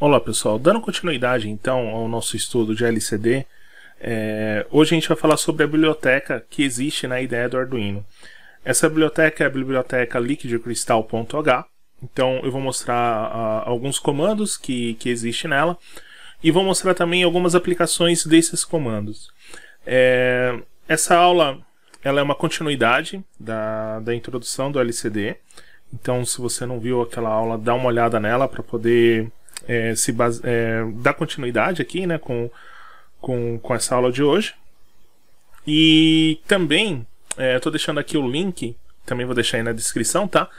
Olá pessoal, dando continuidade então ao nosso estudo de LCD, hoje a gente vai falar sobre a biblioteca que existe na IDE do Arduino. Essa biblioteca é a biblioteca liquidcrystal.h, então eu vou mostrar alguns comandos que existem nela e vou mostrar também algumas aplicações desses comandos. Essa aula ela é uma continuidade da introdução do LCD, então se você não viu aquela aula, dá uma olhada nela para poder dar continuidade aqui, né, com essa aula de hoje. E também estou deixando aqui o link, também vou deixar aí na descrição, tá?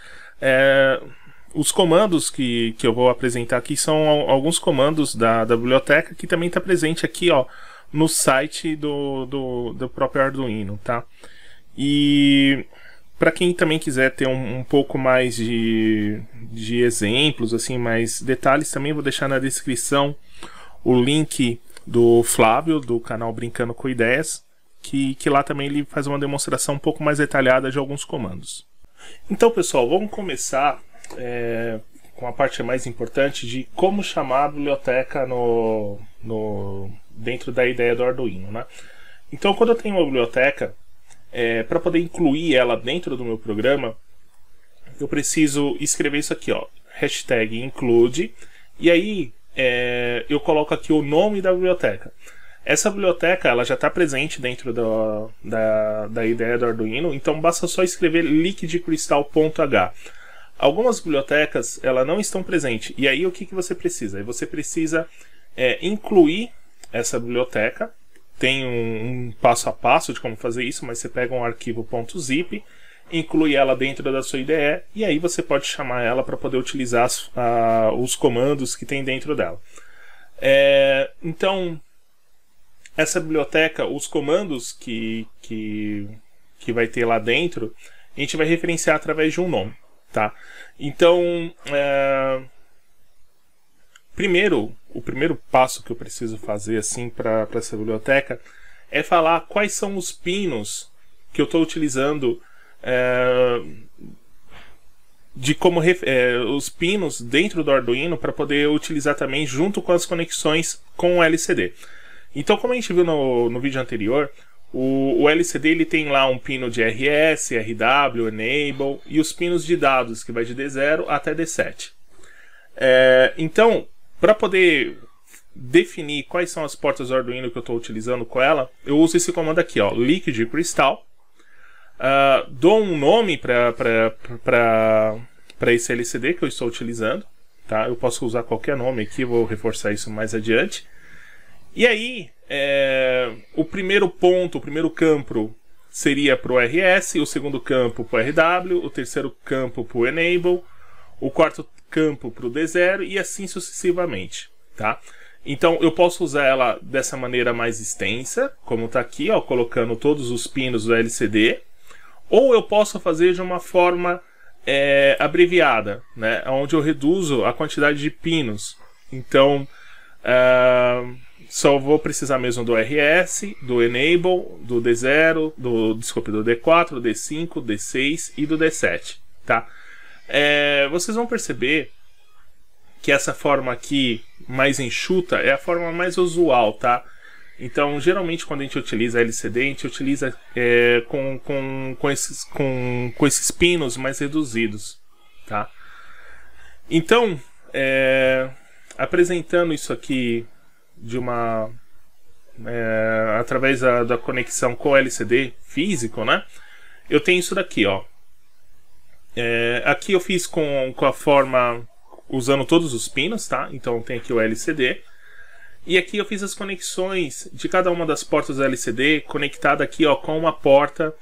Os comandos que eu vou apresentar aqui são alguns comandos da biblioteca que também está presente aqui, ó, no site do próprio Arduino, tá? E para quem também quiser ter um pouco mais de exemplos, assim, mais detalhes, também vou deixar na descrição o link do Flávio, do canal Brincando com Ideias, que lá também ele faz uma demonstração um pouco mais detalhada de alguns comandos. Então, pessoal, vamos começar com a parte mais importante de como chamar a biblioteca dentro da ideia do Arduino, né? Então, quando eu tenho uma biblioteca, para poder incluir ela dentro do meu programa, eu preciso escrever isso aqui, ó, hashtag include, e aí eu coloco aqui o nome da biblioteca. Essa biblioteca ela já está presente dentro da ideia do Arduino, então basta só escrever liquidcrystal.h. Algumas bibliotecas ela não estão presentes, e aí o que você precisa? Você precisa incluir essa biblioteca. Tem um passo a passo de como fazer isso, mas você pega um arquivo .zip, inclui ela dentro da sua IDE, e aí você pode chamar ela para poder utilizar os comandos que tem dentro dela. Então, essa biblioteca, os comandos que vai ter lá dentro, a gente vai referenciar através de um nome, tá? Então, o primeiro passo que eu preciso fazer assim para essa biblioteca é falar quais são os pinos que eu estou utilizando, os pinos dentro do Arduino para poder utilizar também junto com as conexões com o LCD. Então, como a gente viu no vídeo anterior, o LCD ele tem lá um pino de RS, RW, Enable e os pinos de dados que vai de D0 até D7. Então, para poder definir quais são as portas do Arduino que eu estou utilizando com ela, eu uso esse comando aqui, ó, liquidcrystal. Dou um nome para esse LCD que eu estou utilizando, tá? Eu posso usar qualquer nome aqui, vou reforçar isso mais adiante. E aí, o primeiro ponto, o primeiro campo seria para o RS, o segundo campo para o RW, o terceiro campo para o Enable, o quarto campo para o D0 e assim sucessivamente, tá? Então eu posso usar ela dessa maneira mais extensa, como está aqui, ó, colocando todos os pinos do LCD, ou eu posso fazer de uma forma abreviada, né, onde eu reduzo a quantidade de pinos. Então só vou precisar mesmo do RS, do Enable, do D0, do D4, do D5, do D6 e do D7, tá? Vocês vão perceber que essa forma aqui mais enxuta é a forma mais usual, tá? Então, geralmente quando a gente utiliza LCD, a gente utiliza com esses pinos mais reduzidos, tá? Então, apresentando isso aqui através da conexão com o LCD físico, né? Eu tenho isso daqui, ó. Aqui eu fiz com a forma usando todos os pinos, tá? Então tem aqui o LCD. E aqui eu fiz as conexões de cada uma das portas do LCD conectada aqui, ó, com uma porta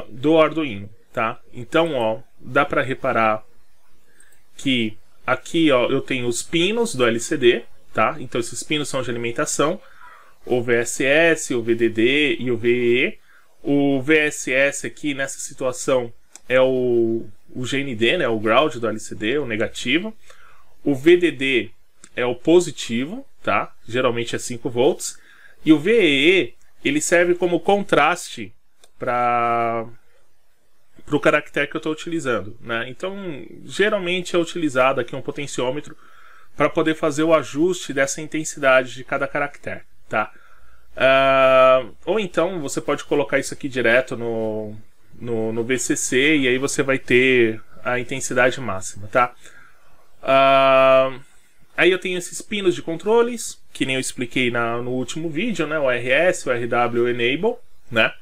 do Arduino, tá? Então, ó, dá para reparar que aqui, ó, eu tenho os pinos do LCD, tá? Então esses pinos são de alimentação, o VSS, o VDD e o VEE. O VSS aqui nessa situação é o GND, né, o ground do LCD, o negativo. O VDD é o positivo, tá? Geralmente é 5 volts. E o VEE, ele serve como contraste para o caractere que eu estou utilizando, né? Então, geralmente é utilizado aqui um potenciômetro para poder fazer o ajuste dessa intensidade de cada caractere, tá? Ou então você pode colocar isso aqui direto no VCC e aí você vai ter a intensidade máxima, tá? Aí eu tenho esses pinos de controles, que nem eu expliquei no último vídeo, né? O RS, o RW, o Enable, né?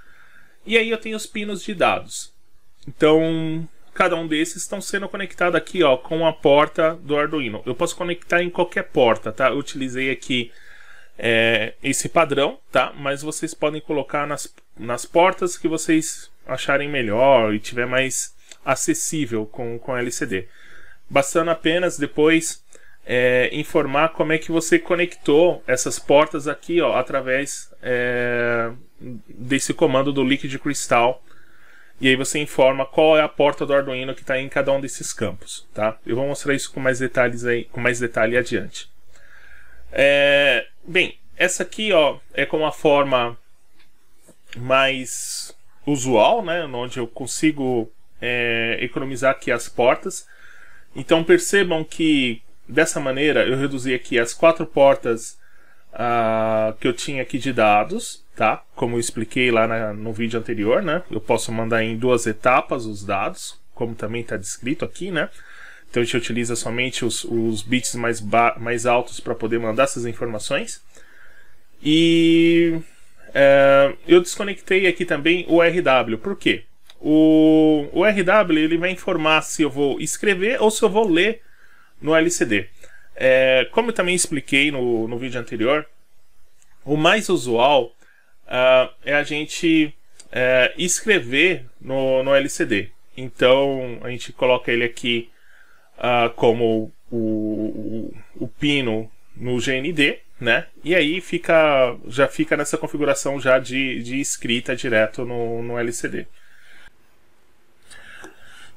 E aí eu tenho os pinos de dados. Então, cada um desses estão sendo conectados aqui, ó, com a porta do Arduino. Eu posso conectar em qualquer porta, tá? Eu utilizei aqui esse padrão, tá? Mas vocês podem colocar nas portas que vocês acharem melhor e tiver mais acessível com LCD. Bastando apenas depois informar como é que você conectou essas portas aqui, ó, através desse comando do Liquid Crystal. E aí você informa qual é a porta do Arduino que está em cada um desses campos, tá? Eu vou mostrar isso com mais detalhes aí, com mais detalhe adiante. Bem, essa aqui, ó, é com uma forma mais usual, né? Onde eu consigo economizar aqui as portas. Então percebam que dessa maneira eu reduzi aqui as 4 portas que eu tinha aqui de dados, tá? Como eu expliquei lá no vídeo anterior, né? Eu posso mandar em 2 etapas os dados, como também está descrito aqui, né? Então a gente utiliza somente os bits mais altos para poder mandar essas informações. E eu desconectei aqui também o RW. Por quê? O RW ele vai informar se eu vou escrever ou se eu vou ler no LCD. Como eu também expliquei no vídeo anterior, o mais usual é a gente escrever no LCD. Então a gente coloca ele aqui como o pino no GND, né? E aí já fica nessa configuração já de escrita direto no LCD.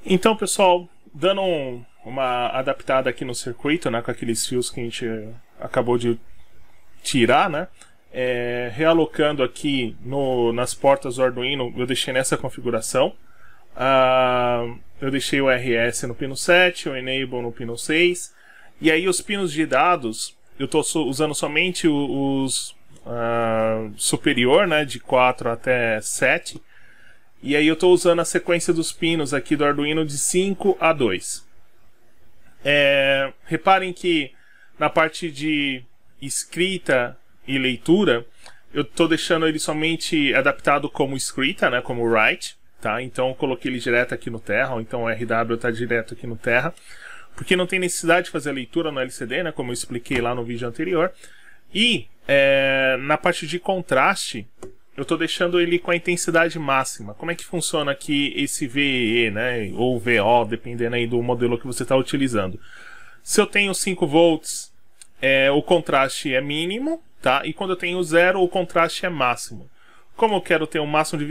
Então, pessoal, dando uma adaptada aqui no circuito, né, com aqueles fios que a gente acabou de tirar, né? Realocando aqui nas portas do Arduino, eu deixei nessa configuração. Eu deixei o RS no pino 7, o Enable no pino 6. E aí os pinos de dados, eu estou usando somente os superior, né, de 4 até 7. E aí eu estou usando a sequência dos pinos aqui do Arduino de 5 a 2. Reparem que na parte de escrita e leitura, eu estou deixando ele somente adaptado como escrita, né, como write, tá? Então eu coloquei ele direto aqui no Terra, ou então o RW está direto aqui no Terra, porque não tem necessidade de fazer a leitura no LCD, né, como eu expliquei lá no vídeo anterior. E na parte de contraste, eu estou deixando ele com a intensidade máxima. Como é que funciona aqui esse VEE, né, ou VO, dependendo aí do modelo que você está utilizando. Se eu tenho 5 volts, o contraste é mínimo, tá? E quando eu tenho 0, o contraste é máximo. Como eu quero ter um máximo de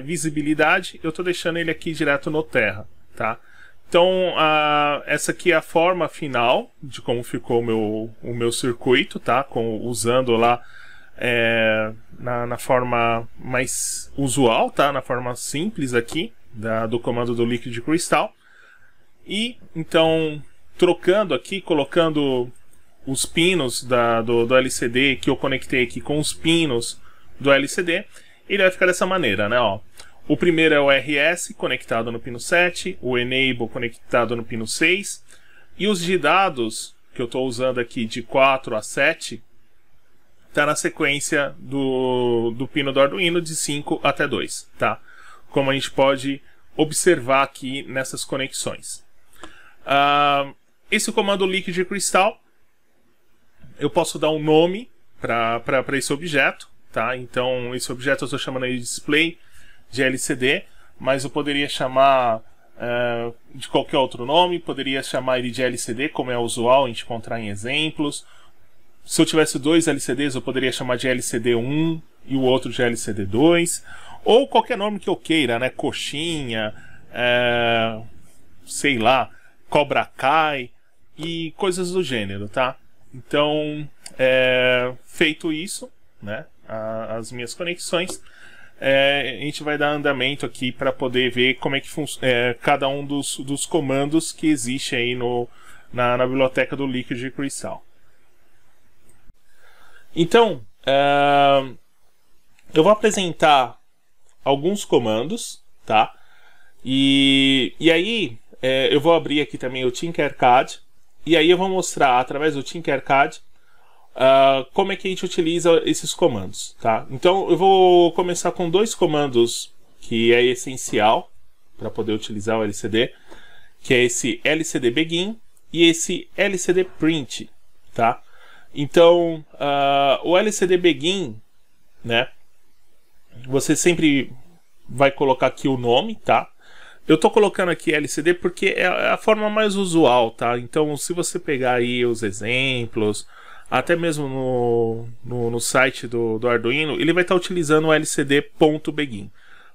visibilidade, eu estou deixando ele aqui direto no Terra, tá? Então, essa aqui é a forma final de como ficou o meu circuito, tá? Usando lá na forma mais usual, tá? Na forma simples aqui do comando do Liquid Crystal. E então trocando aqui, colocando os pinos do LCD que eu conectei aqui com os pinos do LCD, ele vai ficar dessa maneira, né? Ó, o primeiro é o RS conectado no pino 7, o Enable conectado no pino 6 e os de dados que eu estou usando aqui de 4 a 7 está na sequência do pino do Arduino de 5 até 2, tá? Como a gente pode observar aqui nessas conexões. Esse comando Liquid Crystal, eu posso dar um nome para esse objeto, tá? Então esse objeto eu estou chamando aí de display de LCD, mas eu poderia chamar de qualquer outro nome, poderia chamar ele de LCD, como é usual a gente encontrar em exemplos. Se eu tivesse 2 LCDs, eu poderia chamar de LCD1 e o outro de LCD2, ou qualquer nome que eu queira, né? Coxinha, sei lá, Cobra Kai e coisas do gênero, tá? Então, feito isso, né? As minhas conexões, a gente vai dar andamento aqui para poder ver como é que funciona cada um dos comandos que existe aí na biblioteca do Liquid Crystal. Então, eu vou apresentar alguns comandos, tá? E aí eu vou abrir aqui também o Tinkercad, e aí eu vou mostrar através do Tinkercad como é que a gente utiliza esses comandos, tá? Então eu vou começar com dois comandos que é essencial para poder utilizar o LCD, que é esse LCD Begin e esse LCD Print, tá? Então o LCD Begin, né? Você sempre vai colocar aqui o nome, tá? Eu tô colocando aqui LCD porque é a forma mais usual, tá? Então, se você pegar aí os exemplos, até mesmo no site do Arduino, ele vai estar utilizando o LCD.begin.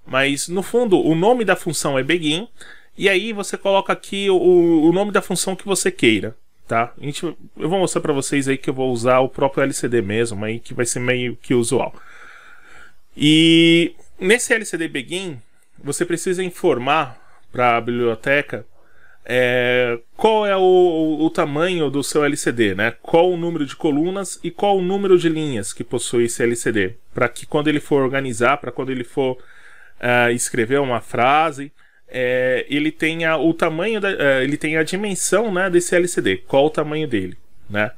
Mas, no fundo, o nome da função é begin, e aí você coloca aqui o nome da função que você queira, tá? Eu vou mostrar para vocês aí que eu vou usar o próprio LCD mesmo, aí que vai ser meio que usual. E nesse LCD Begin, você precisa informar para a biblioteca qual é o tamanho do seu LCD, né? Qual o número de colunas e qual o número de linhas que possui esse LCD, para que quando ele for organizar, para quando ele for escrever uma frase, ele tenha o tamanho, ele tenha a dimensão, né, desse LCD, qual o tamanho dele, né?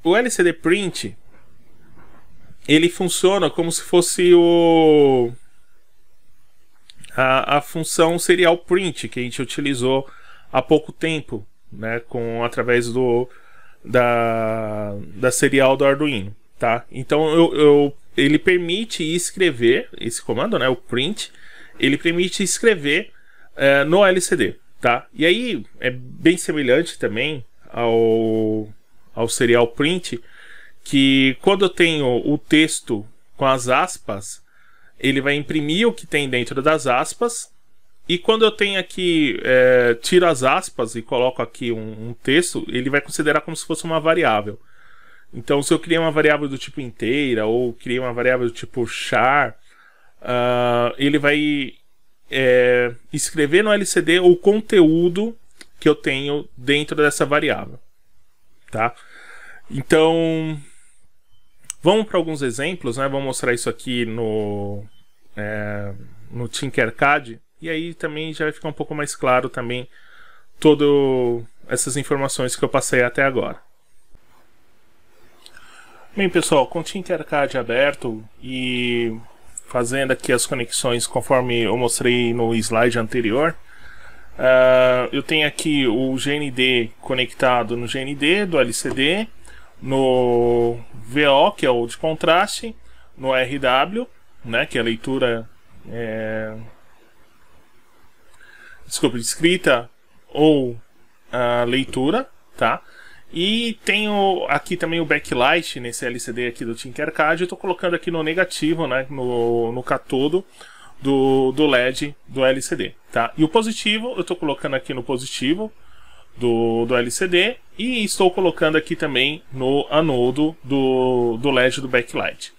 O LCD Print, ele funciona como se fosse a função serial print que a gente utilizou há pouco tempo, né, através da serial do Arduino, tá? Então ele permite escrever esse comando, né, o print, ele permite escrever no LCD, tá? E aí é bem semelhante também ao serial print, que quando eu tenho o texto com as aspas, ele vai imprimir o que tem dentro das aspas, e quando eu tenho aqui, tiro as aspas e coloco aqui um texto, ele vai considerar como se fosse uma variável. Então, se eu criei uma variável do tipo inteira, ou criei uma variável do tipo char, ele vai escrever no LCD o conteúdo que eu tenho dentro dessa variável, tá? Então, vamos para alguns exemplos, né? Vou mostrar isso aqui no Tinkercad, e aí também já vai ficar um pouco mais claro também todas essas informações que eu passei até agora. Bem, pessoal, com o Tinkercad aberto e fazendo aqui as conexões conforme eu mostrei no slide anterior, eu tenho aqui o GND conectado no GND do LCD, no VO, que é o de contraste, no RW, né, que é a leitura, desculpa, escrita ou a leitura, tá? E tenho aqui também o backlight nesse LCD aqui do Tinkercad. Eu estou colocando aqui no negativo, né, no catodo do LED do LCD, tá? E o positivo eu estou colocando aqui no positivo do LCD, e estou colocando aqui também no anodo do LED do backlight.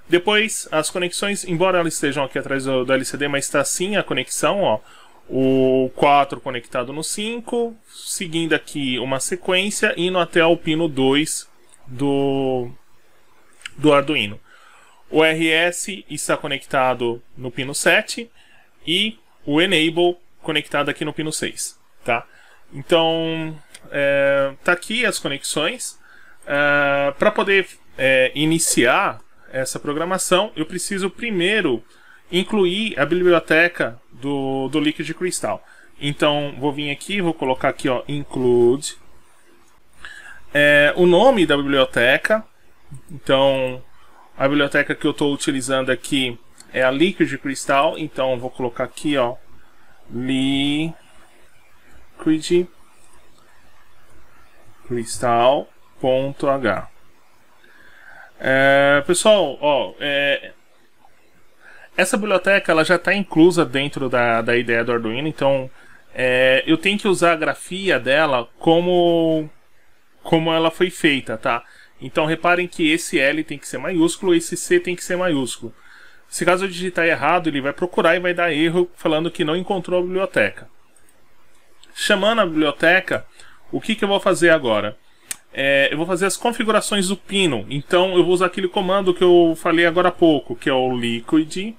Depois, as conexões, embora elas estejam aqui atrás do LCD, mas está sim a conexão, ó, o 4 conectado no 5, seguindo aqui uma sequência, indo até o pino 2 do Arduino. O RS está conectado no pino 7 e o Enable conectado aqui no pino 6, tá? Então, tá aqui as conexões. Para poder iniciar essa programação, eu preciso primeiro incluir a biblioteca do Liquid Crystal. Então, vou vir aqui, vou colocar aqui, ó, include o nome da biblioteca. Então, a biblioteca que eu estou utilizando aqui é a Liquid Crystal. Então, vou colocar aqui, ó, Liquid Crystal.h. Pessoal, ó, essa biblioteca ela já está inclusa dentro da ideia do Arduino, então eu tenho que usar a grafia dela como ela foi feita, tá? Então reparem que esse L tem que ser maiúsculo, esse C tem que ser maiúsculo. Se caso eu digitar errado, ele vai procurar e vai dar erro falando que não encontrou a biblioteca. chamando a biblioteca, o que eu vou fazer agora? Eu vou fazer as configurações do pino. Então eu vou usar aquele comando que eu falei agora há pouco, que é o liquid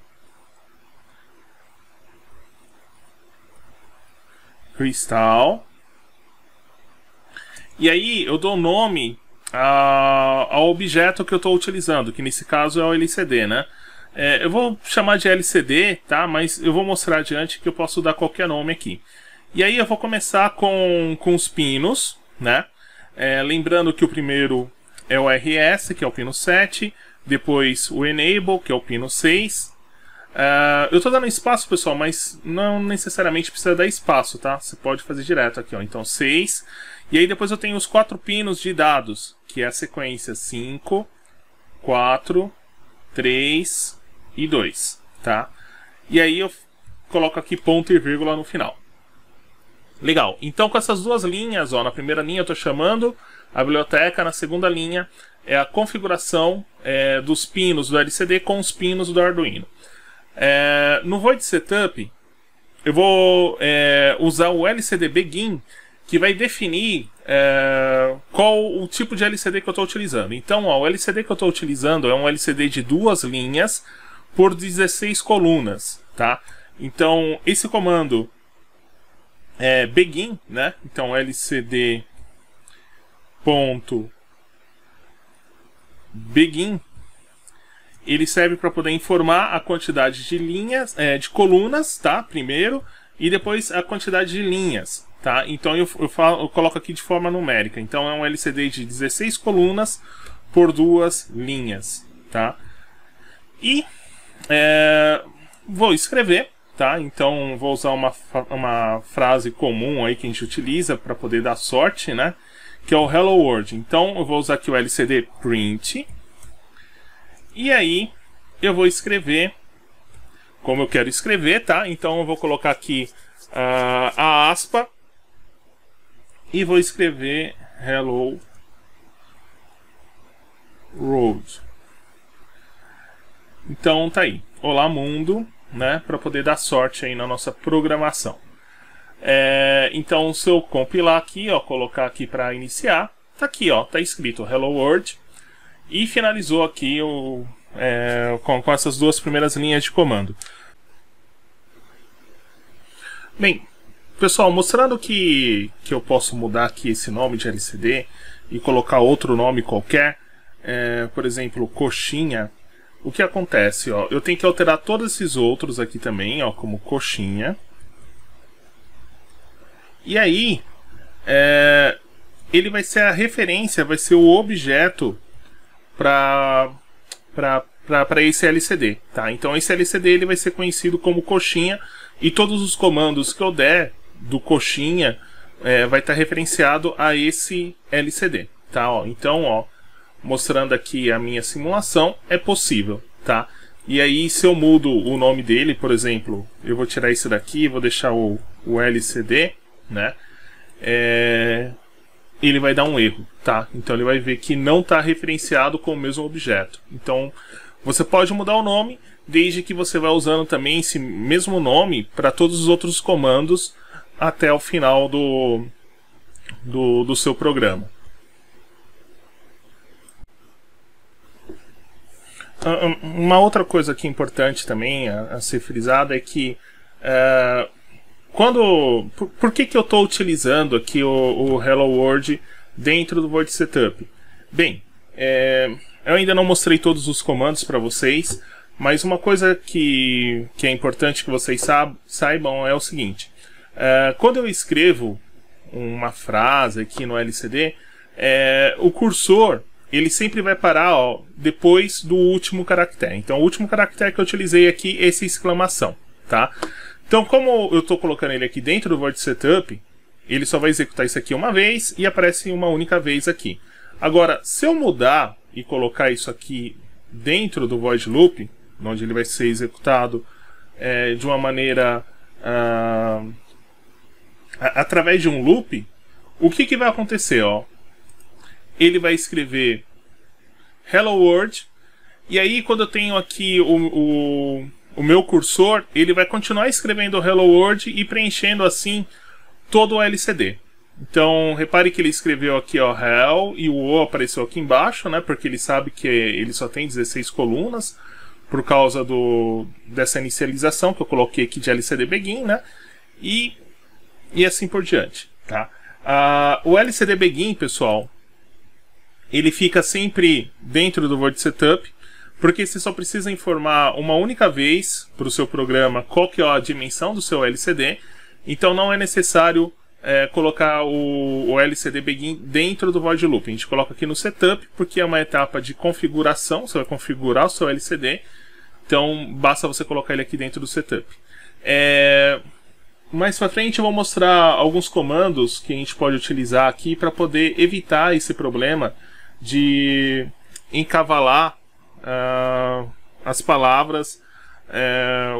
crystal. E aí eu dou nome ao objeto que eu estou utilizando, que nesse caso é o LCD, né? Eu vou chamar de LCD, tá? Mas eu vou mostrar adiante que eu posso dar qualquer nome aqui. E aí eu vou começar com os pinos, né? Lembrando que o primeiro é o RS, que é o pino 7, depois o Enable, que é o pino 6. Eu estou dando espaço, pessoal, mas não necessariamente precisa dar espaço, tá? Você pode fazer direto aqui, ó. Então 6. E aí depois eu tenho os 4 pinos de dados, que é a sequência 5, 4, 3 e 2, tá? E aí eu coloco aqui ponto e vírgula no final. Legal, então com essas duas linhas, ó, na primeira linha eu estou chamando a biblioteca, na segunda linha é a configuração dos pinos do LCD com os pinos do Arduino. No Void Setup eu vou usar o LCD Begin, que vai definir qual o tipo de LCD que eu estou utilizando. Então, ó, o LCD que eu estou utilizando é um LCD de 2 linhas por 16 colunas, tá? Então, esse comando begin, né? Então, lcd.begin, ele serve para poder informar a quantidade de linhas, de colunas, tá? Primeiro, e depois a quantidade de linhas. Tá? Então eu coloco aqui de forma numérica. Então é um LCD de 16 colunas por 2 linhas. Tá? E vou escrever. Tá? Então vou usar uma frase comum aí que a gente utiliza para poder dar sorte, né? Que é o Hello World. Então eu vou usar aqui o LCD print. E aí eu vou escrever como eu quero escrever. Tá? Então eu vou colocar aqui a aspa. E vou escrever Hello World. Então tá aí. Olá mundo, né? Para poder dar sorte aí na nossa programação. Então se eu compilar aqui, ó, colocar aqui para iniciar, tá aqui, ó, tá escrito Hello World e finalizou aqui com essas duas primeiras linhas de comando. Bem, pessoal, mostrando que eu posso mudar aqui esse nome de LCD e colocar outro nome qualquer, por exemplo, coxinha, o que acontece? Ó, eu tenho que alterar todos esses outros aqui também, ó, como coxinha. E aí, ele vai ser a referência, vai ser o objeto para esse LCD. Tá? Então esse LCD ele vai ser conhecido como coxinha e todos os comandos que eu der do coxinha vai estar referenciado a esse LCD, tá? Ó, então, ó, mostrando aqui a minha simulação, é possível, tá? E aí, se eu mudo o nome dele, por exemplo, eu vou tirar isso daqui, vou deixar o LCD, né? Ele vai dar um erro, tá? Então ele vai ver que não está referenciado com o mesmo objeto. Então, você pode mudar o nome, desde que você vá usando também esse mesmo nome para todos os outros comandos até o final do seu programa. Uma outra coisa aqui importante também a ser frisada é que por que eu estou utilizando aqui o Hello World dentro do Void Setup? Bem, eu ainda não mostrei todos os comandos para vocês, mas uma coisa que é importante que vocês saibam é o seguinte. Quando eu escrevo uma frase aqui no LCD, o cursor ele sempre vai parar, ó, depois do último caractere. Então o último caractere que eu utilizei aqui é essa exclamação, tá? Então como eu estou colocando ele aqui dentro do Void Setup, ele só vai executar isso aqui uma vez e aparece uma única vez aqui. Agora, se eu mudar e colocar isso aqui dentro do Void Loop, onde ele vai ser executado de uma maneira através de um loop, o que vai acontecer? Ó? Ele vai escrever Hello World, e aí quando eu tenho aqui o meu cursor, ele vai continuar escrevendo Hello World e preenchendo assim todo o LCD. Então, repare que ele escreveu aqui, ó, hell, e o O apareceu aqui embaixo, né, porque ele sabe que ele só tem 16 colunas, por causa dessa inicialização que eu coloquei aqui de LCD Begin, né, e assim por diante, tá? O LCD Begin, pessoal, ele fica sempre dentro do Word Setup, porque você só precisa informar uma única vez para o seu programa qual que é a dimensão do seu LCD, então não é necessário colocar o LCD Begin dentro do Void Loop. A gente coloca aqui no Setup, porque é uma etapa de configuração, você vai configurar o seu LCD, então basta você colocar ele aqui dentro do Setup. Mais pra frente eu vou mostrar alguns comandos que a gente pode utilizar aqui para poder evitar esse problema de encavalar as palavras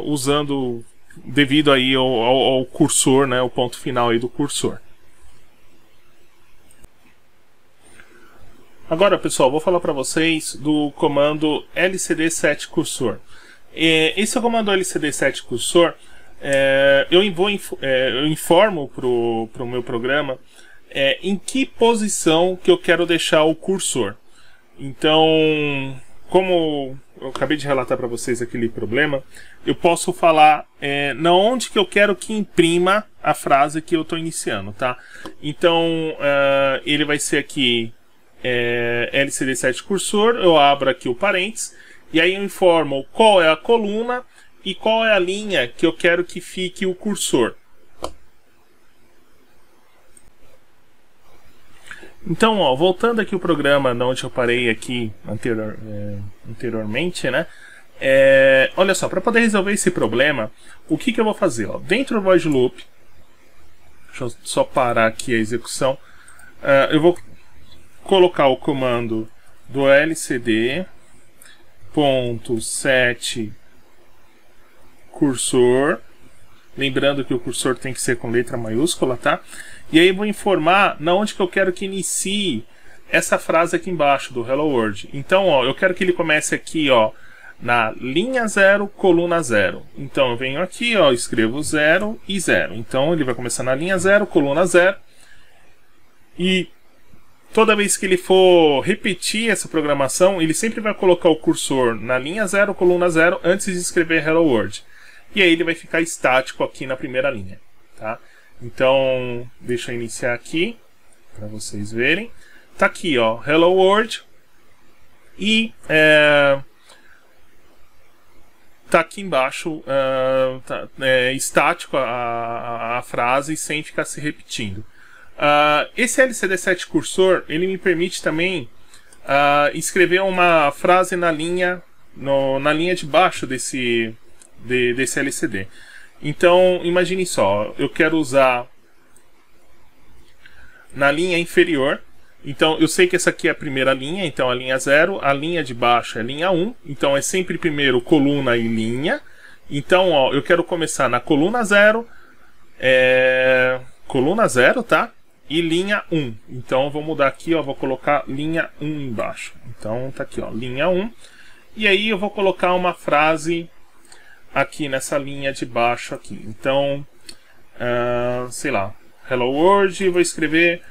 usando devido aí ao cursor, né, o ponto final aí do cursor. Agora, pessoal, vou falar para vocês do comando lcd set cursor. Esse é o comando lcd set cursor. Eu informo para o meu programa em que posição que eu quero deixar o cursor. Então, como eu acabei de relatar para vocês aquele problema, eu posso falar na onde que eu quero que imprima a frase que eu estou iniciando, tá? Então, ele vai ser aqui lcd set cursor, eu abro aqui o parênteses, e aí eu informo qual é a coluna e qual é a linha que eu quero que fique o cursor. Então, ó, voltando aqui o programa onde eu parei aqui anteriormente, né? Olha só, para poder resolver esse problema, o que eu vou fazer? Ó, dentro do Void Loop, deixa eu só parar aqui a execução, eu vou colocar o comando do lcd.set cursor, lembrando que o cursor tem que ser com letra maiúscula, tá? E aí eu vou informar na onde que eu quero que inicie essa frase aqui embaixo do Hello World. Então, ó, eu quero que ele comece aqui, ó, na linha 0, coluna 0. Então eu venho aqui, ó, escrevo 0 e 0. Então ele vai começar na linha 0, coluna 0. E toda vez que ele for repetir essa programação, ele sempre vai colocar o cursor na linha 0, coluna 0, antes de escrever Hello World. E aí ele vai ficar estático aqui na primeira linha, tá? Então, deixa eu iniciar aqui, para vocês verem. Tá aqui, ó, Hello World. E tá aqui embaixo, estático a frase, sem ficar se repetindo. Esse lcd set cursor, ele me permite também escrever uma frase na linha de baixo desse LCD. Então, imagine só, eu quero usar na linha inferior. Então, eu sei que essa aqui é a primeira linha, então a linha 0, a linha de baixo é a linha 1, então é sempre primeiro coluna e linha. Então, ó, eu quero começar na coluna 0, tá? E linha 1. Então, eu vou mudar aqui, ó, vou colocar linha 1 embaixo. Então, tá aqui, ó, linha 1. E aí eu vou colocar uma frase aqui nessa linha de baixo aqui. Então, sei lá, Hello World, vou escrever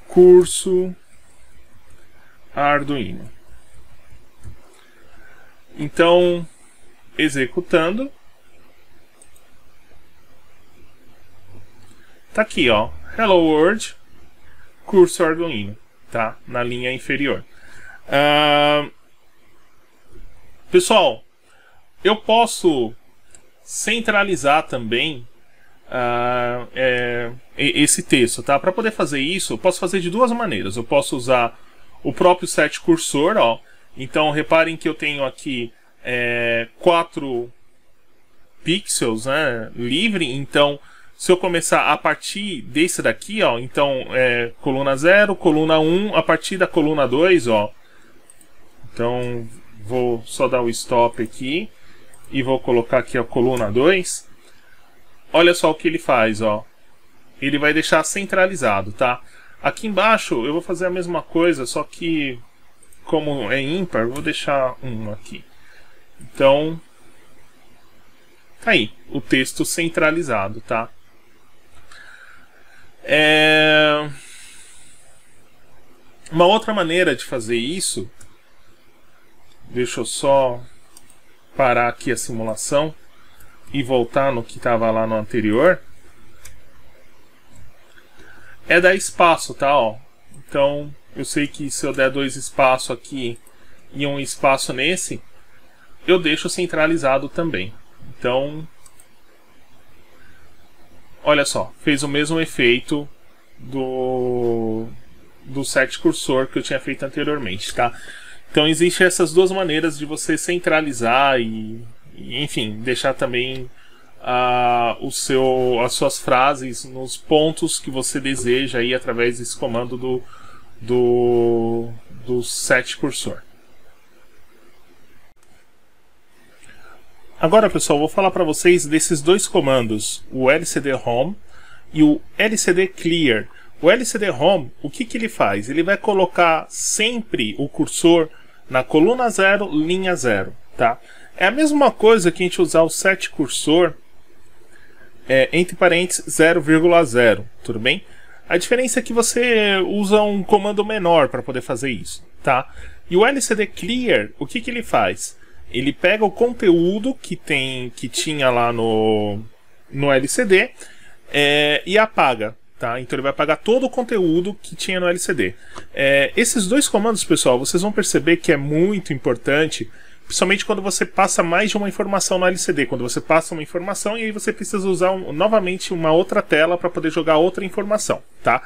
curso Arduino. Então, executando, tá aqui, ó, Hello World, curso Arduino, tá? Na linha inferior. Pessoal, eu posso centralizar também esse texto, tá? Para poder fazer isso, eu posso fazer de duas maneiras. Eu posso usar o próprio set cursor, ó. Então, reparem que eu tenho aqui 4 pixels, né, livre. Então, se eu começar a partir desse daqui, ó, então coluna 0, coluna 1, a partir da coluna 2, ó. Então, vou só dar o stop aqui e vou colocar aqui a coluna 2. Olha só o que ele faz, ó. Ele vai deixar centralizado, tá? Aqui embaixo eu vou fazer a mesma coisa, só que como é ímpar, vou deixar 1 aqui. Então, Tá aí, o texto centralizado, tá? Uma outra maneira de fazer isso, deixa eu só parar aqui a simulação e voltar no que estava lá no anterior, é dar espaço, tá? Ó. Então, eu sei que se eu der 2 espaços aqui e um espaço nesse, eu deixo centralizado também. Então, olha só, fez o mesmo efeito do set cursor que eu tinha feito anteriormente, tá? Então existem essas duas maneiras de você centralizar e enfim, deixar também as suas frases nos pontos que você deseja aí através desse comando do set cursor. Agora, pessoal, vou falar para vocês desses dois comandos, o LCD Home e o LCD Clear. O LCD Home, o que ele faz? Ele vai colocar sempre o cursor na coluna 0, linha 0, tá? É a mesma coisa que a gente usar o set cursor entre parênteses 0,0, tudo bem? A diferença é que você usa um comando menor para poder fazer isso, tá? E o LCD Clear, o que ele faz? Ele pega o conteúdo que tinha lá no LCD e apaga, tá? Então ele vai apagar todo o conteúdo que tinha no LCD. Esses dois comandos, pessoal, vocês vão perceber que é muito importante, principalmente quando você passa mais de uma informação no LCD. Quando você passa uma informação e aí você precisa usar novamente uma outra tela para poder jogar outra informação, tá?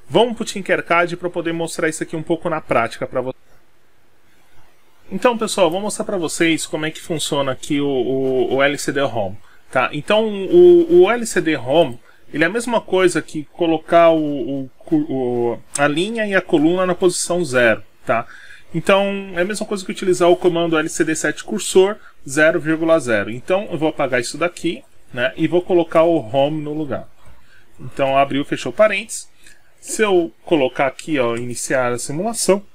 Vamos para o Tinkercad para poder mostrar isso aqui um pouco na prática para vocês. Então, pessoal, vou mostrar para vocês como é que funciona aqui o LCD Home, tá? Então, o LCD Home, ele é a mesma coisa que colocar a linha e a coluna na posição 0, tá? Então, é a mesma coisa que utilizar o comando LCD set cursor 0,0. Então, eu vou apagar isso daqui, né? E vou colocar o Home no lugar. Então, abriu, fechou parênteses. Se eu colocar aqui, ó, iniciar a simulação,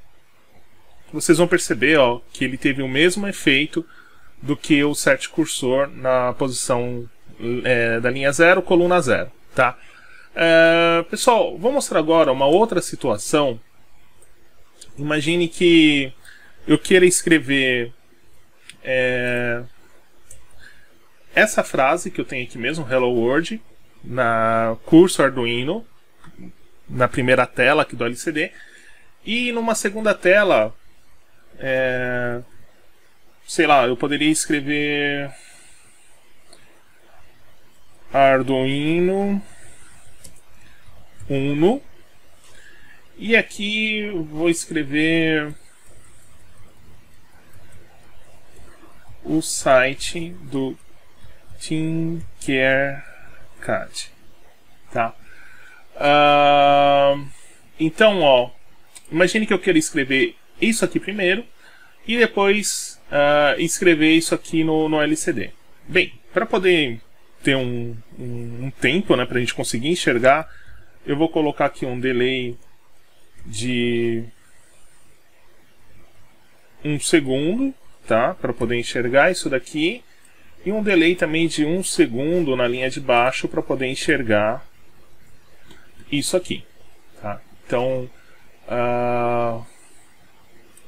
vocês vão perceber, ó, que ele teve o mesmo efeito do que o set cursor na posição da linha 0, coluna 0, tá? Pessoal, vou mostrar agora uma outra situação. Imagine que eu queira escrever essa frase que eu tenho aqui mesmo, Hello World, na curso Arduino, na primeira tela aqui do LCD, e numa segunda tela, sei lá, eu poderia escrever Arduino Uno, e aqui vou escrever o site do Tinkercad, tá? Então, ó, imagine que eu quero escrever isso aqui primeiro e depois escrever isso aqui no LCD. Bem, para poder ter um tempo, né, para a gente conseguir enxergar, eu vou colocar aqui um delay de 1 segundo, tá, para poder enxergar isso daqui, e um delay também de 1 segundo na linha de baixo para poder enxergar isso aqui, tá? Então,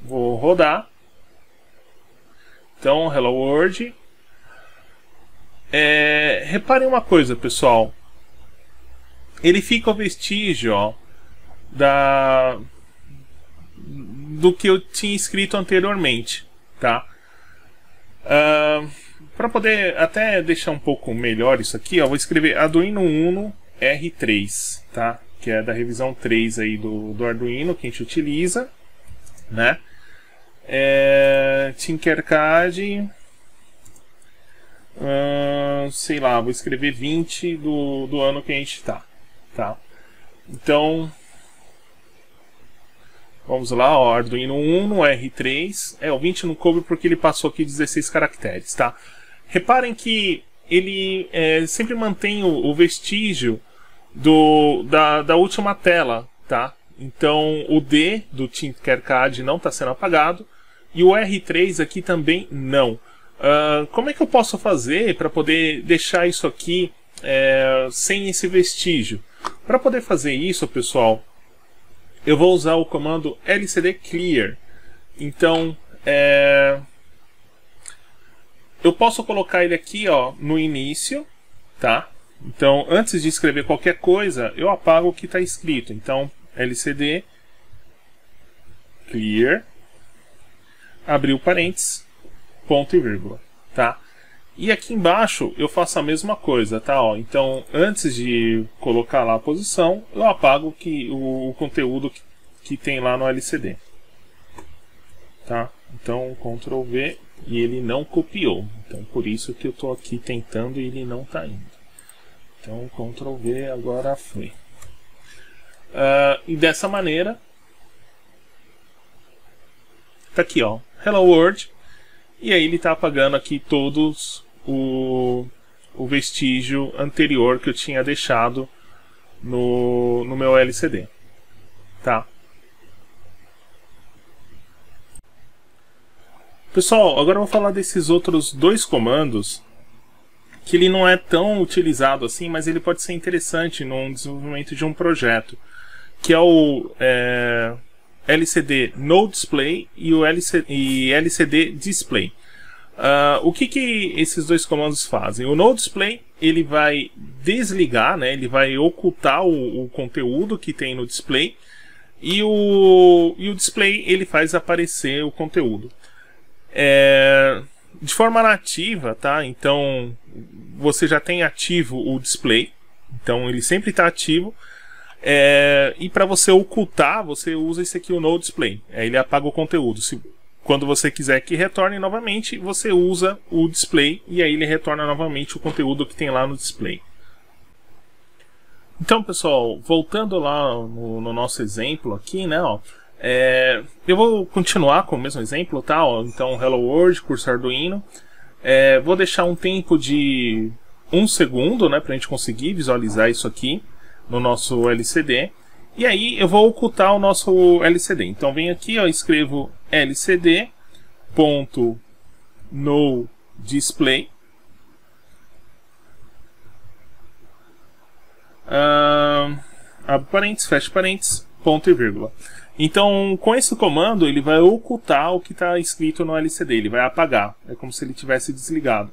vou rodar. Então, Hello World. Reparem uma coisa, pessoal. Ele fica o vestígio, ó, do que eu tinha escrito anteriormente, tá? Para poder até deixar um pouco melhor isso aqui, ó, vou escrever Arduino Uno R3, tá? Que é da revisão 3 aí do Arduino que a gente utiliza, né? Tinkercad, sei lá, vou escrever 20 do ano que a gente tá? Então, vamos lá, ó, Arduino Uno R3, o 20 não coube porque ele passou aqui 16 caracteres, tá? Reparem que ele sempre mantém o vestígio da última tela, tá? Então o D do Tinkercad não está sendo apagado e o R3 aqui também não. Como é que eu posso fazer para poder deixar isso aqui sem esse vestígio? Para poder fazer isso, pessoal, eu vou usar o comando lcd clear. Então, eu posso colocar ele aqui, ó, no início, tá? Então, antes de escrever qualquer coisa, eu apago o que está escrito. Então, lcd clear, abriu parênteses, ponto e vírgula, tá? E aqui embaixo eu faço a mesma coisa, tá? Ó, então, antes de colocar lá a posição, eu apago o conteúdo que tem lá no LCD, tá? Então, Ctrl V, e ele não copiou. Então, por isso que eu estou aqui tentando e ele não está indo. Então, Ctrl V, agora foi. E dessa maneira, tá aqui, ó, Hello World. E aí ele está apagando aqui todos o vestígio anterior que eu tinha deixado no meu LCD, tá? Pessoal, agora eu vou falar desses outros dois comandos que ele não é tão utilizado assim, mas ele pode ser interessante no desenvolvimento de um projeto, que é o LCD No Display e o LCD Display. O que esses dois comandos fazem? O No Display, ele vai desligar, né, ele vai ocultar o conteúdo que tem no display, e o Display, ele faz aparecer o conteúdo. De forma nativa, tá? Então você já tem ativo o display, então ele sempre está ativo. E para você ocultar, você usa esse aqui, o No Display. Ele apaga o conteúdo. Quando você quiser que retorne novamente, você usa o display e aí ele retorna novamente o conteúdo que tem lá no display. Então, pessoal, voltando lá no nosso exemplo aqui, né? Ó, eu vou continuar com o mesmo exemplo, tá? Ó, então, Hello World, curso Arduino. Vou deixar um tempo de 1 segundo, né, para a gente conseguir visualizar isso aqui no nosso LCD. E aí eu vou ocultar o nosso LCD. Então, venho aqui, ó, escrevo lcd.noDisplay. Abre parênteses, fecha parênteses, ponto e vírgula. Então, com esse comando, ele vai ocultar o que está escrito no LCD, ele vai apagar, é como se ele tivesse desligado.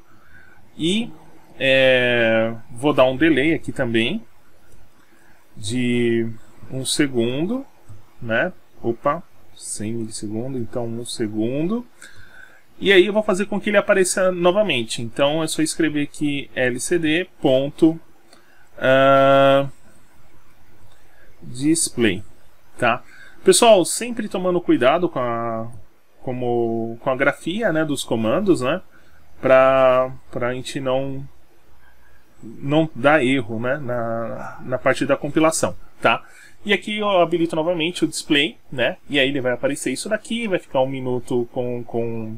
E vou dar um delay aqui também, de 1 segundo, né? Opa, 100 milissegundos, então 1 segundo. E aí eu vou fazer com que ele apareça novamente. Então é só escrever aqui lcd.display, tá? Pessoal, sempre tomando cuidado com a grafia, né, dos comandos, né, para a gente não dar erro, né, na parte da compilação, tá? E aqui eu habilito novamente o display, né, e aí ele vai aparecer isso daqui, vai ficar 1 minuto com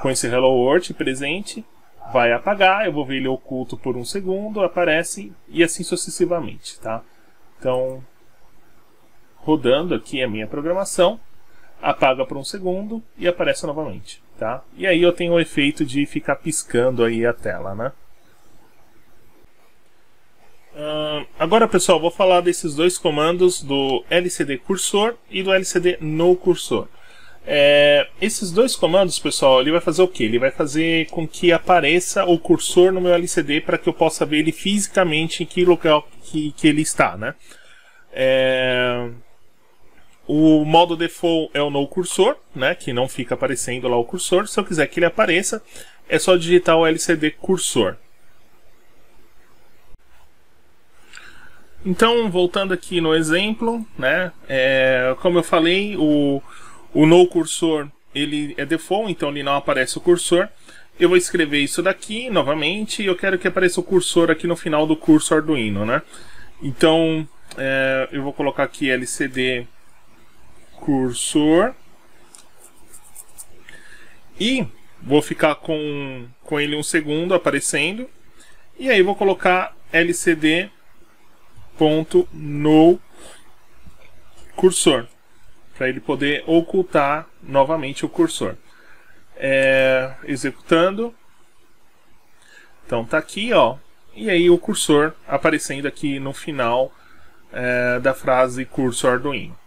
esse Hello World presente, vai apagar, eu vou ver ele oculto por 1 segundo, aparece e assim sucessivamente, tá? Então, rodando aqui a minha programação, apaga por 1 segundo e aparece novamente, tá? E aí eu tenho o efeito de ficar piscando aí a tela, né? Agora, pessoal, vou falar desses dois comandos do LCD Cursor e do LCD No Cursor. Esses dois comandos, pessoal, ele vai fazer o que? Ele vai fazer com que apareça o cursor no meu LCD para que eu possa ver ele fisicamente em que local que ele está, né? O modo default é o No Cursor, né, que não fica aparecendo lá o cursor. Se eu quiser que ele apareça, é só digitar o LCD Cursor. Então, voltando aqui no exemplo, né, como eu falei, o No Cursor ele é default, então ele não aparece o cursor. Eu vou escrever isso daqui novamente e eu quero que apareça o cursor aqui no final do curso Arduino, né? Então, eu vou colocar aqui LCD Cursor e vou ficar com ele 1 segundo aparecendo, e aí vou colocar lcd.no cursor para ele poder ocultar novamente o cursor. executando. Então tá aqui, ó, e aí o cursor aparecendo aqui no final da frase curso Arduino.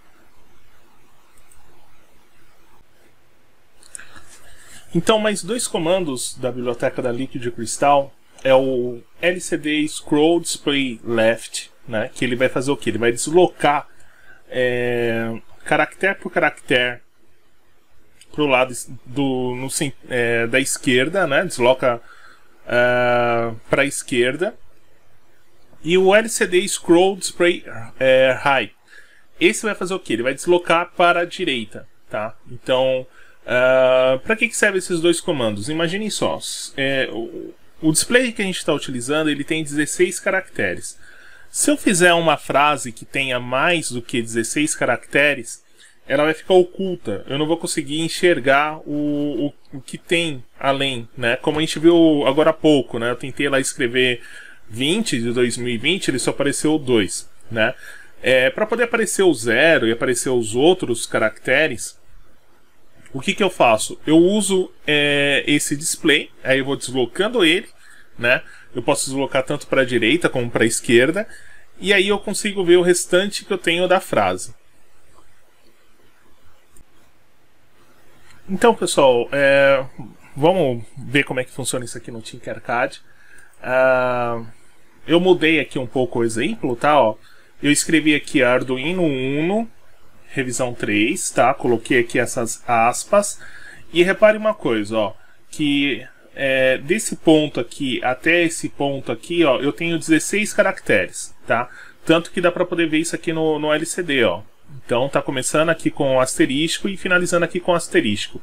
Então, mais dois comandos da biblioteca da Liquid Crystal é o LCD Scroll Display Left, né, que ele vai fazer o que? Ele vai deslocar caractere por caractere para o lado da esquerda, né, desloca para a esquerda. E o LCD Scroll Display High, esse vai fazer o que? Ele vai deslocar para a direita, tá? Então, para que servem esses dois comandos? Imaginem só, o display que a gente está utilizando, ele tem 16 caracteres. Se eu fizer uma frase que tenha mais do que 16 caracteres, ela vai ficar oculta. Eu não vou conseguir enxergar o que tem além, né? Como a gente viu agora há pouco, né? Eu tentei lá escrever 20 de 2020, ele só apareceu o 2, né? Para poder aparecer o 0 e aparecer os outros caracteres, o que eu faço? Eu uso esse display, aí eu vou deslocando ele, né? Eu posso deslocar tanto para a direita como para a esquerda, e aí eu consigo ver o restante que eu tenho da frase. Então, pessoal, vamos ver como é que funciona isso aqui no Tinkercad. Eu mudei aqui um pouco o exemplo, tá? Ó, eu escrevi aqui Arduino Uno, revisão 3, tá? Coloquei aqui essas aspas. E repare uma coisa, ó, que desse ponto aqui até esse ponto aqui, ó, eu tenho 16 caracteres, tá? Tanto que dá para poder ver isso aqui no LCD, ó. Então tá começando aqui com asterisco e finalizando aqui com asterisco.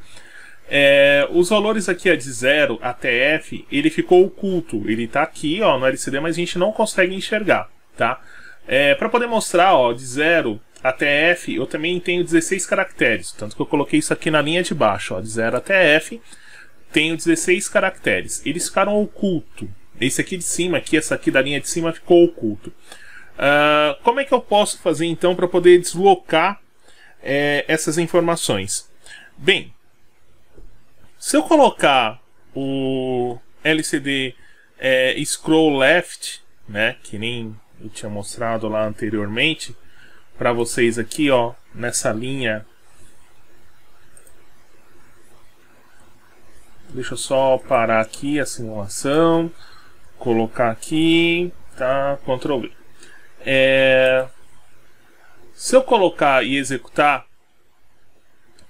Os valores aqui de 0 até F, ele ficou oculto. Ele tá aqui, ó, no LCD, mas a gente não consegue enxergar, tá? Para poder mostrar, ó, de 0 até F, eu também tenho 16 caracteres. Tanto que eu coloquei isso aqui na linha de baixo, ó, de 0 até F, tenho 16 caracteres. Eles ficaram ocultos. Esse aqui de cima, essa aqui da linha de cima ficou oculto. Como é que eu posso fazer então para poder deslocar essas informações? Bem, se eu colocar o LCD Scroll Left, né, que nem eu tinha mostrado lá anteriormente para vocês aqui, ó, nessa linha. Deixa eu só parar aqui a simulação, colocar aqui, tá, Ctrl V. Se eu colocar e executar,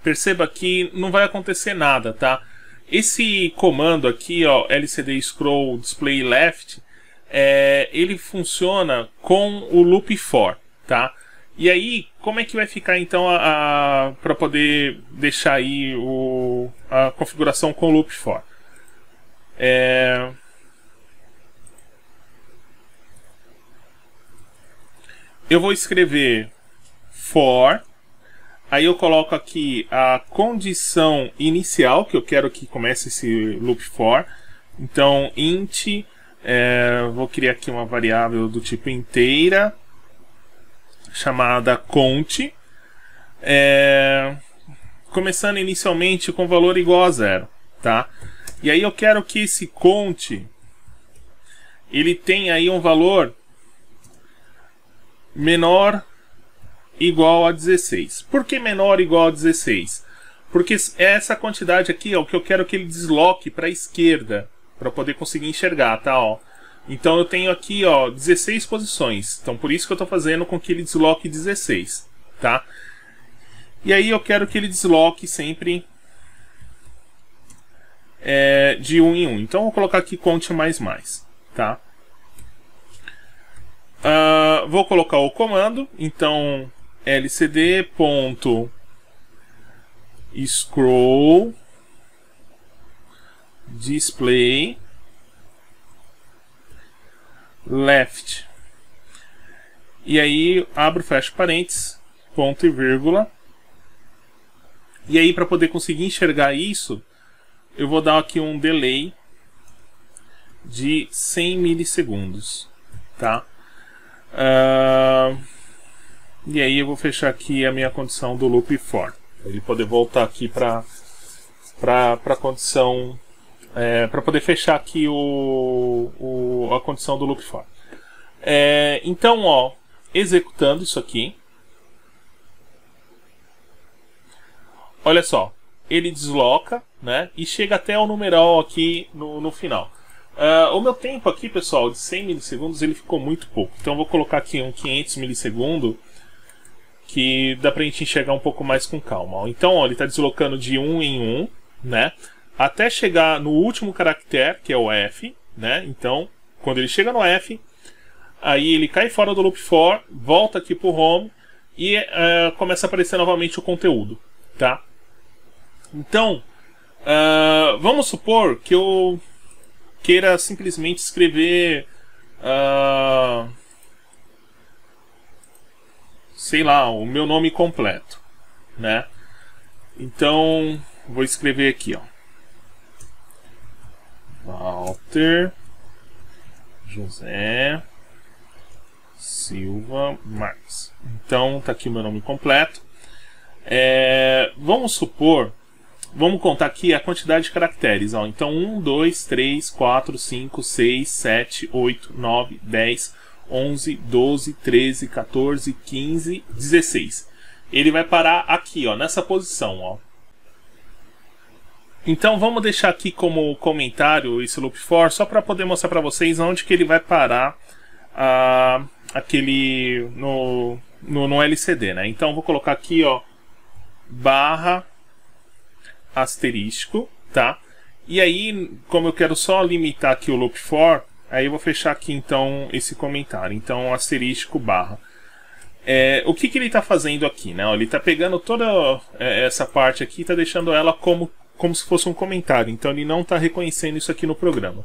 perceba que não vai acontecer nada, tá? Esse comando aqui, ó, LCD Scroll Display Left, ele funciona com o loop for, tá? E aí, como é que vai ficar então para poder deixar aí a configuração com o loop for? Eu vou escrever for, aí eu coloco aqui a condição inicial, que eu quero que comece esse loop for. Então, int, vou criar aqui uma variável do tipo inteira, chamada count, começando inicialmente com valor igual a 0, tá? E aí eu quero que esse count, ele tenha aí um valor menor igual a 16. Por que menor igual a 16? Porque essa quantidade aqui é o que eu quero que ele desloque para a esquerda, para poder conseguir enxergar, tá? Ó. Então eu tenho aqui, ó, 16 posições. Então por isso que eu estou fazendo com que ele desloque 16, tá? E aí eu quero que ele desloque sempre de 1 em 1. Então eu vou colocar aqui count mais, tá? Vou colocar o comando, então lcd.scroll display left, e aí abro, fecho parênteses, ponto e vírgula, e aí para poder conseguir enxergar isso, eu vou dar aqui um delay de 100 milissegundos, tá? E aí eu vou fechar aqui a minha condição do loop for, para ele poder voltar aqui para para condição, para poder fechar aqui a condição do loop for. Então, ó, executando isso aqui, olha só, ele desloca, né, e chega até o numeral aqui no final. O meu tempo aqui, pessoal, de 100 milissegundos, ele ficou muito pouco. Então eu vou colocar aqui um 500 milissegundos, que dá pra gente enxergar um pouco mais com calma. Ó. Então, ó, ele está deslocando de 1 em 1, né, até chegar no último caractere, que é o F, né. Então, quando ele chega no F, aí ele cai fora do loop for, volta aqui pro home e começa a aparecer novamente o conteúdo, tá? Então, vamos supor que eu queira simplesmente escrever, sei lá, o meu nome completo, né? Então, vou escrever aqui, ó, Walter José Silva Marques. Então, tá aqui o meu nome completo. Vamos supor, vamos contar aqui a quantidade de caracteres. Ó. Então, 1, 2, 3, 4, 5, 6, 7, 8, 9, 10, 11, 12, 13, 14, 15, 16. Ele vai parar aqui, ó, nessa posição. Ó. Então, vamos deixar aqui como comentário esse loop for, só para poder mostrar para vocês onde que ele vai parar aquele no LCD, né? Então, vou colocar aqui, ó, barra asterisco, tá? E aí, como eu quero só limitar aqui o loop for, aí eu vou fechar aqui então esse comentário. Então, asterisco barra. O que ele está fazendo aqui, né? Ó, ele está pegando toda essa parte aqui e está deixando ela como se fosse um comentário. Então, ele não está reconhecendo isso aqui no programa.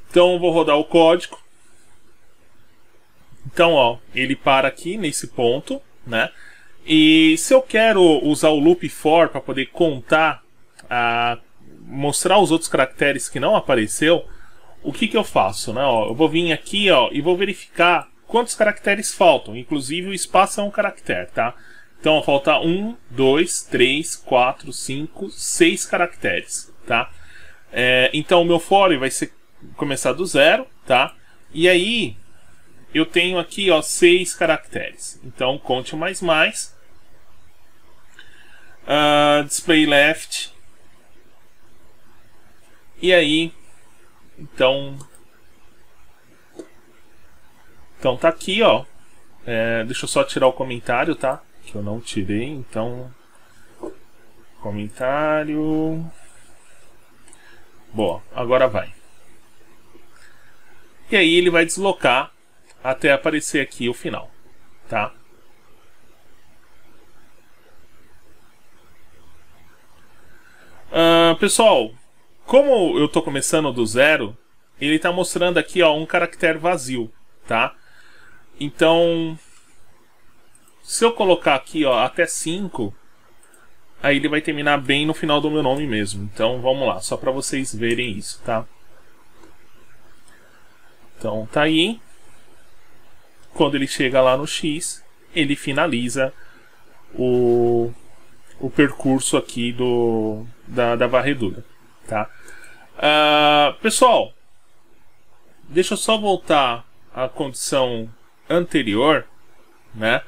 Então, eu vou rodar o código. Então, ó, ele para aqui nesse ponto, né? E se eu quero usar o loop for para poder contar, mostrar os outros caracteres que não apareceu, o que eu faço, né? Ó, eu vou vir aqui, ó, e vou verificar quantos caracteres faltam. Inclusive o espaço é um caractere, tá? Então, ó, falta 1, 2, 3, 4, 5, 6 caracteres, tá? Então, o meu for vai começar do 0, tá? E aí, eu tenho aqui, ó, 6 caracteres. Então, conte mais. Display left. E aí, então tá aqui, ó. Deixa eu só tirar o comentário, tá? Que eu não tirei, então... Comentário... Boa, agora vai. E aí ele vai deslocar até aparecer aqui o final, tá? Pessoal, como eu estou começando do 0, ele está mostrando aqui, ó, um caractere vazio, tá? Então, se eu colocar aqui, ó, até 5, aí ele vai terminar bem no final do meu nome mesmo. Então, vamos lá, só para vocês verem isso, tá? Então, tá aí. Quando ele chega lá no X, ele finaliza o percurso aqui da varredura, tá? Pessoal, deixa eu só voltar à condição anterior, né?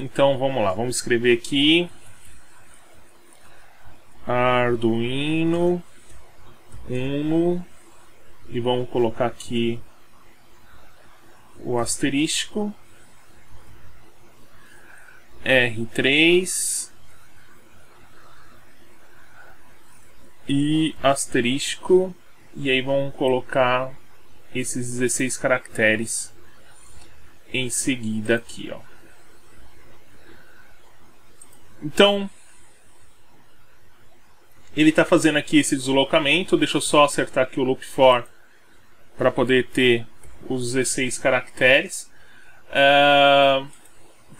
Então vamos lá, vamos escrever aqui Arduino Uno e vamos colocar aqui o asterisco R3 e asterisco, e aí vamos colocar esses 16 caracteres em seguida aqui, ó. Então ele está fazendo aqui esse deslocamento. Deixa eu só acertar aqui o loop for para poder ter os 16 caracteres.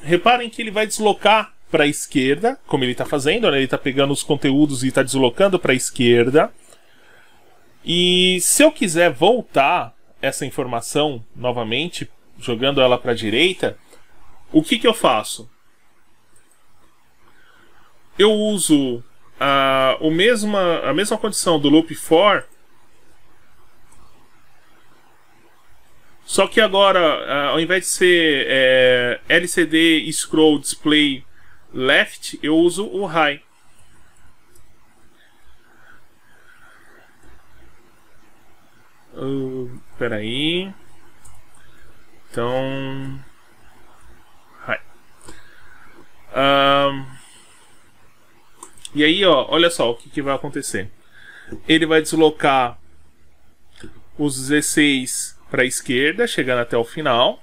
Reparem que ele vai deslocar para a esquerda, como ele está fazendo, né? Ele está pegando os conteúdos e está deslocando para a esquerda. E se eu quiser voltar essa informação novamente, jogando ela para a direita, o que eu faço? Eu uso a mesma condição do loop for, só que agora, ao invés de ser LCD scroll display left, eu uso o high. Espera aí. Então, high. E aí, ó, olha só o que vai acontecer. Ele vai deslocar os 16 para a esquerda, chegando até o final.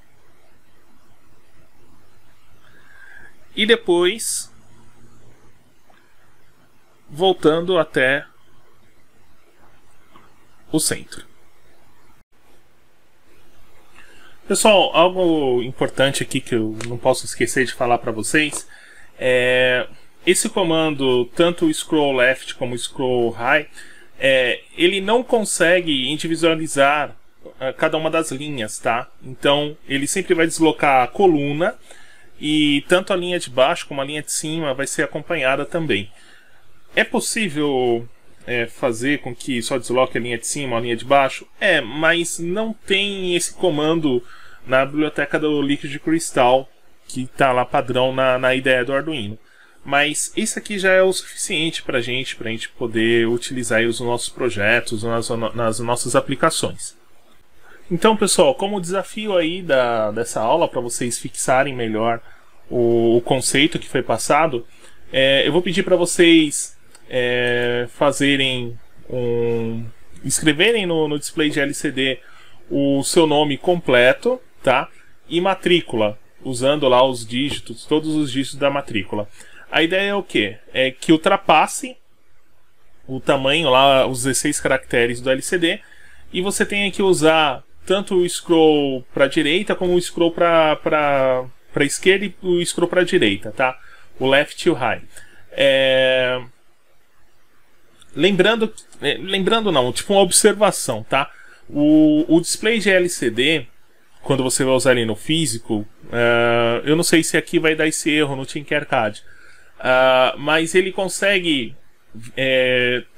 E depois voltando até o centro. Pessoal, algo importante aqui que eu não posso esquecer de falar para vocês é esse comando, tanto o scroll left como o scroll right, ele não consegue individualizar cada uma das linhas, tá? Então ele sempre vai deslocar a coluna e tanto a linha de baixo como a linha de cima vai ser acompanhada também. É possível fazer com que só desloque a linha de cima ou a linha de baixo? Mas não tem esse comando na biblioteca do Liquid Crystal, que está lá padrão na ideia do Arduino. Mas isso aqui já é o suficiente para a gente poder utilizar aí os nossos projetos, nas nossas aplicações. Então, pessoal, como desafio aí dessa aula, para vocês fixarem melhor o conceito que foi passado, eu vou pedir para vocês escreverem no display de LCD o seu nome completo, tá? E matrícula, usando lá os dígitos, todos os dígitos da matrícula. A ideia é o quê? É que ultrapasse o tamanho lá, os 16 caracteres do LCD, e você tenha que usar tanto o scroll para a direita como o scroll para a esquerda e o scroll para a direita, tá? O left e o high. Lembrando não, tipo uma observação, tá? O display de LCD, quando você vai usar ele no físico, eu não sei se aqui vai dar esse erro no Tinkercad, mas ele consegue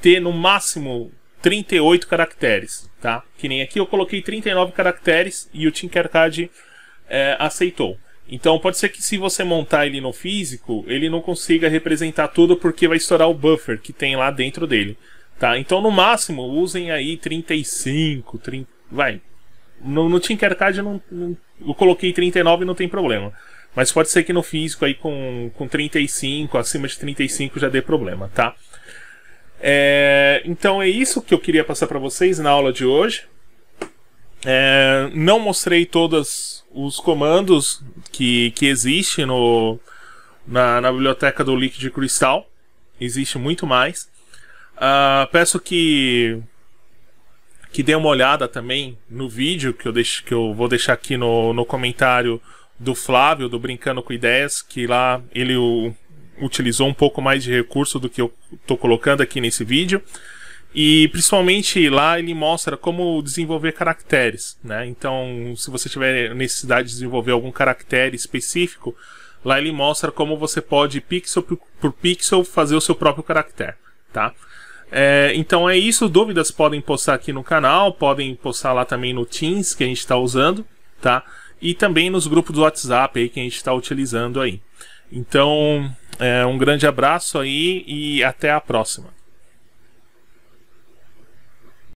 ter no máximo 38 caracteres, tá? Que nem aqui eu coloquei 39 caracteres e o Tinkercad aceitou. Então pode ser que se você montar ele no físico, ele não consiga representar tudo porque vai estourar o buffer que tem lá dentro dele, tá? Então no máximo usem aí 35, vai. No Tinkercad eu coloquei 39 e não tem problema. Mas pode ser que no físico aí com 35, acima de 35 já dê problema, tá? Então é isso que eu queria passar para vocês na aula de hoje. Não mostrei todos os comandos que existe na biblioteca do Liquid Crystal. Existe muito mais. Peço que dê uma olhada também no vídeo que eu vou deixar aqui no comentário do Flávio, do Brincando com Ideias, que lá ele utilizou um pouco mais de recurso do que eu estou colocando aqui nesse vídeo. E principalmente lá ele mostra como desenvolver caracteres, né? Então, se você tiver necessidade de desenvolver algum caractere específico, lá ele mostra como você pode, pixel por pixel, fazer o seu próprio caractere, tá? Então é isso. Dúvidas podem postar aqui no canal, podem postar lá também no Teams que a gente está usando, tá? E também nos grupos do WhatsApp aí que a gente está utilizando aí. Então, um grande abraço aí e até a próxima.